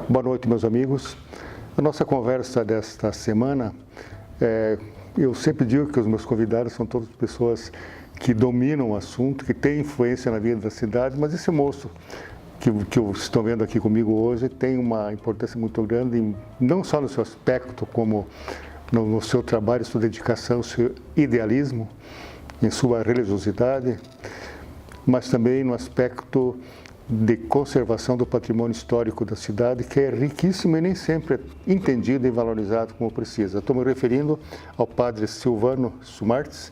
Boa noite, meus amigos. A nossa conversa desta semana, eu sempre digo que os meus convidados são todas pessoas que dominam o assunto, que têm influência na vida da cidade, mas esse moço que estão vendo aqui comigo hoje tem uma importância muito grande, não só no seu aspecto, como no seu trabalho, sua dedicação, seu idealismo, em sua religiosidade, mas também no aspecto de conservação do patrimônio histórico da cidade, que é riquíssimo e nem sempre é entendido e valorizado como precisa. Estou me referindo ao padre Silvano Sumartes,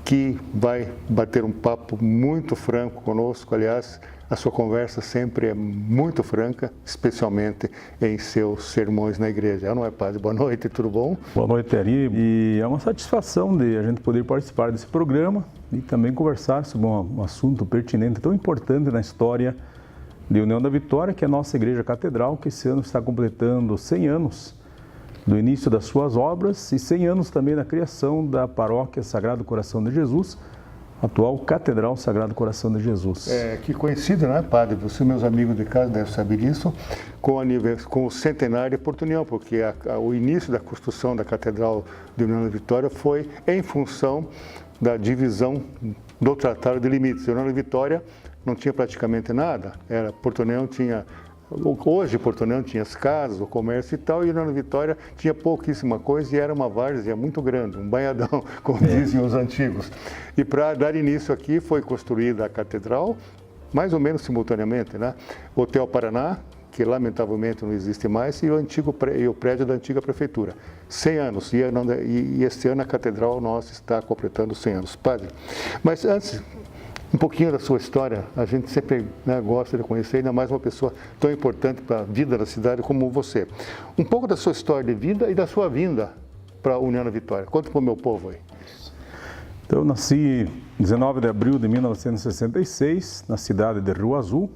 que vai bater um papo muito franco conosco. Aliás, a sua conversa sempre é muito franca, especialmente em seus sermões na igreja. Não é, padre? Boa noite, tudo bom? Boa noite, Ari. E é uma satisfação de a gente poder participar desse programa e também conversar sobre um assunto pertinente, tão importante na história de União da Vitória, que é a nossa Igreja Catedral, que esse ano está completando 100 anos do início das suas obras e 100 anos também da criação da Paróquia Sagrado Coração de Jesus, atual Catedral Sagrado Coração de Jesus. Que coincide, não é, padre? Você, meus amigos de casa, devem saber disso, com o centenário de Porto União, porque o início da construção da Catedral de União da Vitória foi em função da divisão do Tratado de Limites. A União da Vitória não tinha praticamente nada, Porto União tinha... Hoje, Porto União tinha as casas, o comércio e tal, e a União da Vitória tinha pouquíssima coisa e era uma várzea muito grande, um banhadão, como dizem os antigos. E para dar início aqui foi construída a catedral, mais ou menos simultaneamente, né? O Hotel Paraná, que lamentavelmente não existe mais, e o prédio da antiga prefeitura. 100 anos, e este ano a catedral nossa está completando 100 anos. Padre, mas antes... um pouquinho da sua história, a gente sempre gosta de conhecer, ainda mais uma pessoa tão importante para a vida da cidade como você. Um pouco da sua história de vida e da sua vinda para a União da Vitória. Conta para o meu povo aí. Então, eu nasci 19 de abril de 1966, na cidade de Rio Azul.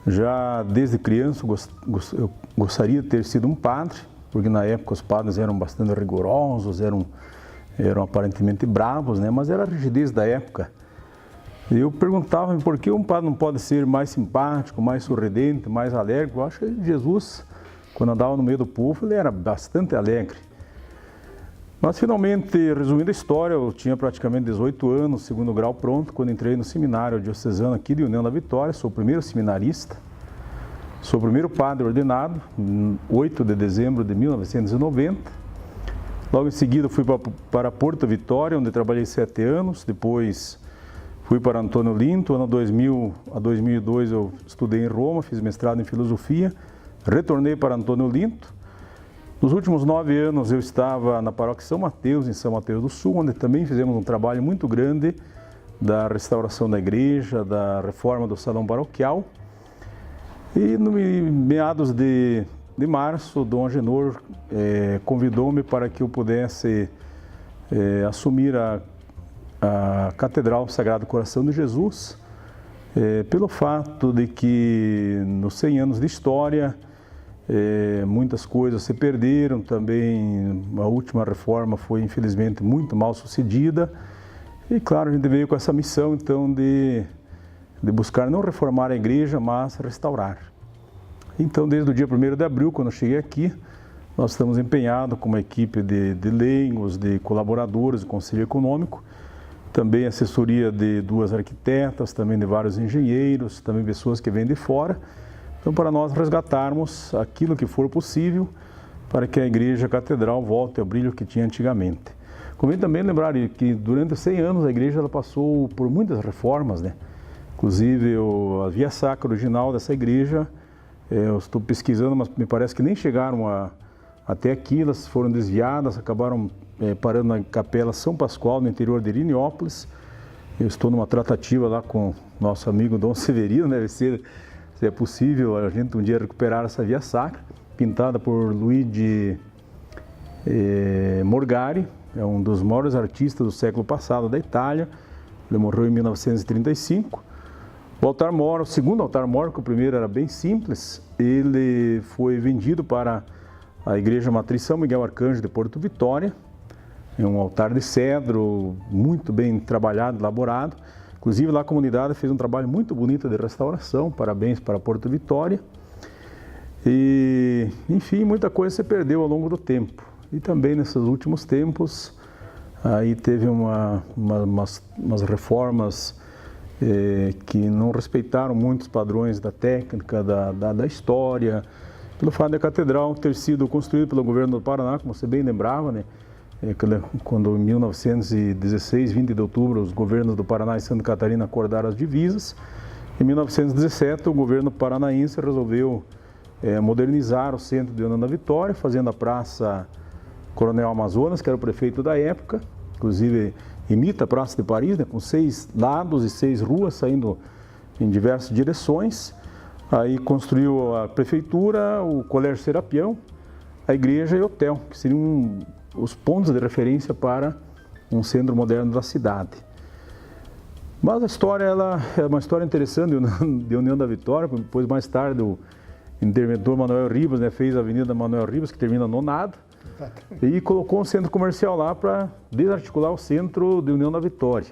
Já desde criança eu gostaria de ter sido um padre, porque na época os padres eram bastante rigorosos, eram aparentemente bravos, né? Mas era a rigidez da época. Eu perguntava-me por que um padre não pode ser mais simpático, mais sorridente, mais alegre. Eu acho que Jesus, quando andava no meio do povo, ele era bastante alegre. Mas finalmente, resumindo a história, eu tinha praticamente 18 anos, segundo grau pronto, quando entrei no seminário diocesano aqui de União da Vitória. Sou o primeiro seminarista, sou o primeiro padre ordenado, em 8 de dezembro de 1990. Logo em seguida fui para Porto Vitória, onde trabalhei 7 anos, depois... fui para Antônio Linto, ano 2000 a 2002 eu estudei em Roma, fiz mestrado em filosofia, retornei para Antônio Linto. Nos últimos 9 anos eu estava na paróquia São Mateus, em São Mateus do Sul, onde também fizemos um trabalho muito grande da restauração da igreja, da reforma do salão paroquial. E no meados de março, Dom Agenor convidou-me para que eu pudesse assumir a Catedral Sagrado Coração de Jesus, pelo fato de que nos 100 anos de história muitas coisas se perderam, também a última reforma foi infelizmente muito mal sucedida e claro, a gente veio com essa missão então de buscar não reformar a igreja, mas restaurar. Então desde o dia 1º de abril, quando eu cheguei aqui, nós estamos empenhados com uma equipe de leigos, de colaboradores do Conselho Econômico, também assessoria de 2 arquitetas, também de vários engenheiros, também pessoas que vêm de fora. Então, para nós resgatarmos aquilo que for possível para que a Igreja Catedral volte ao brilho que tinha antigamente. Convém também lembrar que durante 100 anos a Igreja ela passou por muitas reformas, né? Inclusive a via sacra original dessa Igreja, eu estou pesquisando, mas me parece que nem chegaram até aqui, elas foram desviadas, acabaram parando na Capela São Pascoal, no interior de Irineópolis. Eu estou numa tratativa lá com nosso amigo Dom Severino, né? Se é possível a gente um dia recuperar essa via sacra, pintada por Luigi Morgari, é um dos maiores artistas do século passado da Itália. Ele morreu em 1935. O altar-mor, o segundo altar-mor, que o primeiro era bem simples, ele foi vendido para a Igreja Matriz São Miguel Arcanjo de Porto Vitória. É um altar de cedro, muito bem trabalhado, elaborado. Inclusive lá a comunidade fez um trabalho muito bonito de restauração, parabéns para Porto Vitória. E, enfim, muita coisa se perdeu ao longo do tempo. E também nesses últimos tempos, aí teve umas reformas que não respeitaram muitos padrões da técnica, da história, pelo fato da catedral ter sido construída pelo governo do Paraná, como você bem lembrava, né? Quando em 1916, 20 de outubro, os governos do Paraná e Santa Catarina acordaram as divisas. Em 1917, o governo paranaense resolveu modernizar o centro de União da Vitória, fazendo a Praça Coronel Amazonas, que era o prefeito da época, inclusive imita a Praça de Paris, né, com 6 lados e 6 ruas saindo em diversas direções. Aí construiu a prefeitura, o Colégio Serapião, a igreja e o hotel, que seriam os pontos de referência para um centro moderno da cidade. Mas a história ela é uma história interessante de União da Vitória. Depois, mais tarde, o interventor Manuel Ribas, né, fez a Avenida Manuel Ribas, que termina no nada, e colocou um centro comercial lá para desarticular o centro de União da Vitória.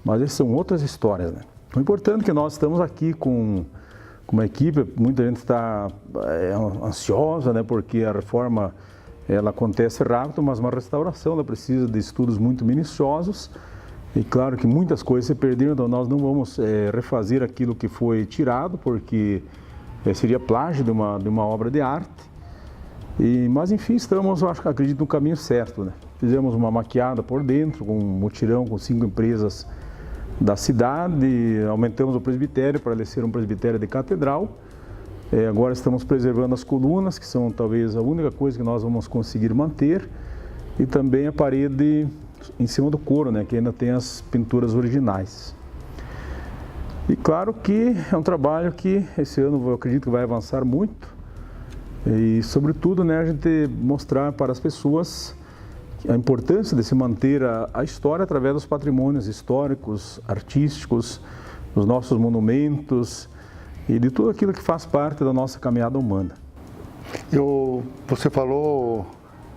Mas essas são outras histórias, né? O importante é que nós estamos aqui com uma equipe, muita gente está ansiosa, né, porque a reforma ela acontece rápido, mas uma restauração ela precisa de estudos muito minuciosos. E claro que muitas coisas se perderam, então nós não vamos refazer aquilo que foi tirado, porque seria plágio de uma obra de arte. Mas enfim, estamos, acredito, no caminho certo, né? Fizemos uma maquiada por dentro, com um mutirão com 5 empresas da cidade, aumentamos o presbitério para ele ser um presbitério de catedral. Agora estamos preservando as colunas, que são talvez a única coisa que nós vamos conseguir manter, e também a parede em cima do coro, né, que ainda tem as pinturas originais. E claro que é um trabalho que esse ano eu acredito que vai avançar muito, e sobretudo, né, a gente mostrar para as pessoas a importância de se manter a história através dos patrimônios históricos, artísticos, dos nossos monumentos e de tudo aquilo que faz parte da nossa caminhada humana. Você falou,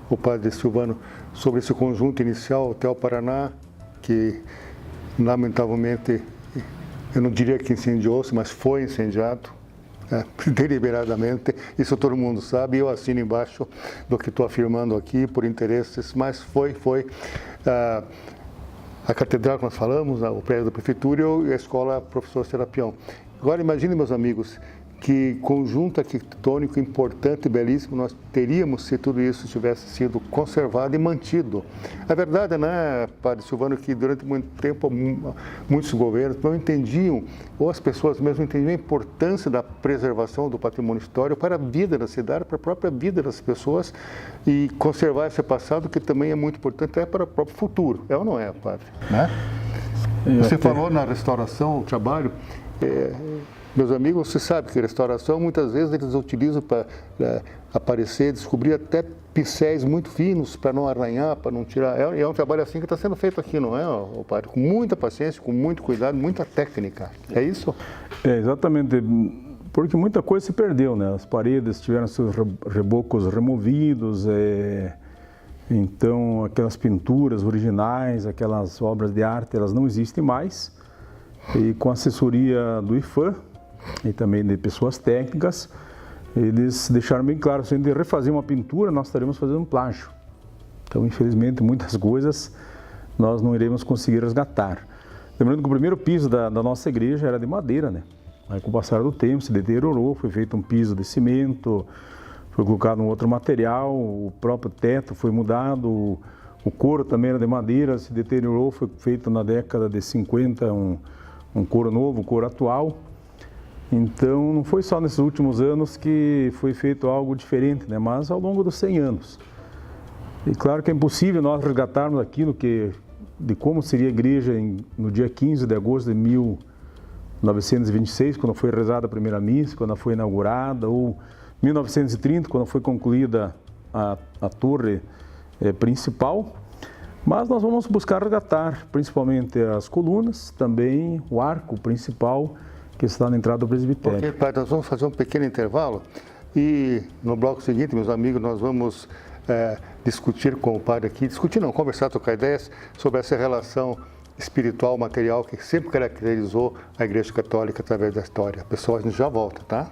o padre Silvano, sobre esse conjunto inicial, Hotel Paraná, que lamentavelmente, eu não diria que incendiou-se, mas foi incendiado. Deliberadamente, isso todo mundo sabe, eu assino embaixo do que estou afirmando aqui, por interesses, mas foi a catedral que nós falamos, o prédio da prefeitura e a escola Professor Serapião. Agora imagine, meus amigos, que conjunto arquitetônico importante e belíssimo nós teríamos se tudo isso tivesse sido conservado e mantido. A verdade, né, padre Silvano, que durante muito tempo muitos governos não entendiam, ou as pessoas mesmo não entendiam a importância da preservação do patrimônio histórico para a vida da cidade, para a própria vida das pessoas, e conservar esse passado que também é muito importante até para o próprio futuro. É ou não é, padre? Né? Você falou na restauração, o trabalho... Meus amigos, você sabe que restauração, muitas vezes eles utilizam para aparecer, descobrir até pincéis muito finos para não arranhar, para não tirar. É um trabalho assim que está sendo feito aqui, não é, padre? Com muita paciência, com muito cuidado, muita técnica. É isso? Exatamente, porque muita coisa se perdeu, né? As paredes tiveram seus rebocos removidos, então aquelas pinturas originais, aquelas obras de arte, elas não existem mais. E com a assessoria do IFAM, e também de pessoas técnicas, eles deixaram bem claro, se a gente refazer uma pintura, nós estaremos fazendo um plágio. Então, infelizmente, muitas coisas nós não iremos conseguir resgatar. Lembrando que o primeiro piso da nossa igreja era de madeira, né? Aí, com o passar do tempo, se deteriorou, foi feito um piso de cimento, foi colocado um outro material, o próprio teto foi mudado, o couro também era de madeira, se deteriorou, foi feito na década de 50 um couro novo, um couro atual. Então, não foi só nesses últimos anos que foi feito algo diferente, né? Mas ao longo dos 100 anos. E claro que é impossível nós resgatarmos aquilo de como seria a igreja no dia 15 de agosto de 1926, quando foi rezada a primeira missa, quando foi inaugurada, ou 1930, quando foi concluída a torre principal. Mas nós vamos buscar resgatar principalmente as colunas, também o arco principal que está na entrada do presbitério. Ok, padre, nós vamos fazer um pequeno intervalo e no bloco seguinte, meus amigos, nós vamos discutir com o padre aqui, conversar, trocar ideias sobre essa relação espiritual, material que sempre caracterizou a Igreja Católica através da história. Pessoal, a gente já volta, tá?